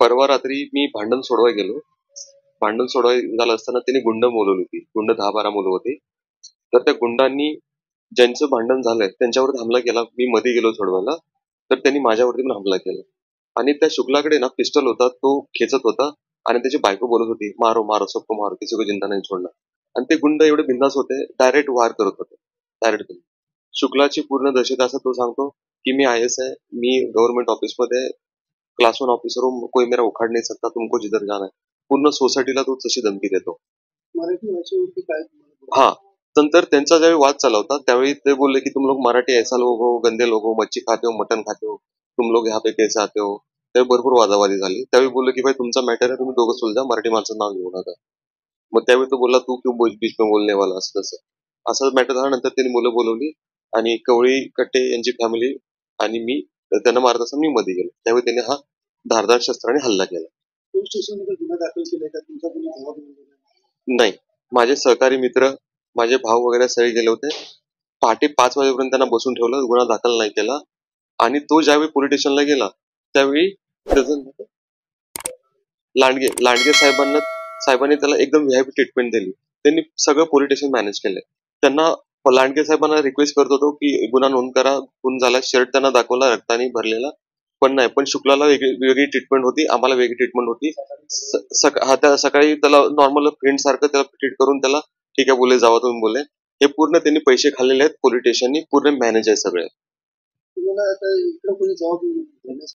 परवा रात्री मी भांडण सोडवाय गेलो. भांडण सोडवाय झालं असताना त्यांनी गुंड बोलवली होती. गुंड 10-12 मुलं होती. तर त्या गुंडांनी ज्यांचं भांडण झालंय त्यांच्यावर हमला केला. मी मध्ये गेलो सोडवायला. तर त्यांनी माझ्यावरती पण हमला केला. आणि त्या शुक्लाकडे ना पिस्टल होता. तो खेचत होता आणि त्याची बायको बोलत होती, "मारो, मारो, सबको मारो, किसी को जिंदा नहीं छोडना." आणि ते गुंड एवढे बिंदास होते, डायरेक्ट वार करत होते. डायरेक्ट. शुक्लाची पूर्ण दहशत असं तो सांगतो, की "मी आय-एस है. मी गव्हर्नमेंट ऑफिसमध्ये क्लास 1 ऑफिसर हूँ. कोई मेरा उखाड़ नहीं सकता. तुमको जिधर जाना है." पूर्ण सोसायटीला तो तशी धमकी देतो. मराठी भाषेवरती काय हा. नंतर त्यांचा ज्यावेळी वाद चालला होता त्यावेळी ते बोलले की तुम लोग मराठी ऐसा लोग हो, गंदे लोग हो, मच्छी खाते हो, मटन खाते हो, तुम लोग यहाँ पे कैसे आते हो. त्यावेळी भरपूर वादावादी झाली. त्यावेळी बोलले की भाई तुमचा मॅटर आहे, तुम्ही दोघं सुलझा, मराठी माणसं नाव घेऊ नका. मग त्यावेळी तो बोलला तू क्यों बीच में बोलने वाला, असं तसं. असं मॅटर झाल्यानंतर त्यांनी मुलं बोलवली आणि कवळी कट्टे यांची फॅमिली आणि मी त्यांना मारत असताना मी मध्ये गेलो. त्यावेळी त्यांनी हा धारदार शस्त्राने हल्ला केला. पोलीस स्टेशनमध्ये गुन्हा दाखल केलाय का? तुमचा कोणी जबाब नोंदवला? नाही, माझे सहकारी मित्र, माझे भाऊ वगैरे सगळे गेले होते. पहाटे 5 वाजेपर्यंत त्यांना बसून ठेवलं, गुन्हा दाखल नाही केला. आणि तो ज्यावेळी पोलीस स्टेशनला गेला त्यावेळी त्याचं लांडगे साहेबांनी त्याला एकदम व्हीआयपी ट्रीटमेंट दिली. त्यांनी सगळं पोलीस स्टेशन मॅनेज केलंय. त्यांना लांडगे साहेबांना रिक्वेस्ट करत होतो की गुन्हा नोंद करा. खून झाला, शर्ट त्यांना दाखवला रक्ताने भरलेला. पण नाही, पण शुक्लाला वेगळी ट्रीटमेंट होती, आम्हाला वेगळी ट्रीटमेंट होती. सकाळी त्याला नॉर्मल फ्रेंड सारखं त्याला ट्रीट करून त्याला ठीक आहे बोले, जावा तुम्ही बोले. हे पूर्ण त्यांनी पैसे खाल्लेले आहेत पोलीस स्टेशननी, पूर्ण मॅनेज आहे सगळे. तुम्हाला आता इकडे कोणी जबाब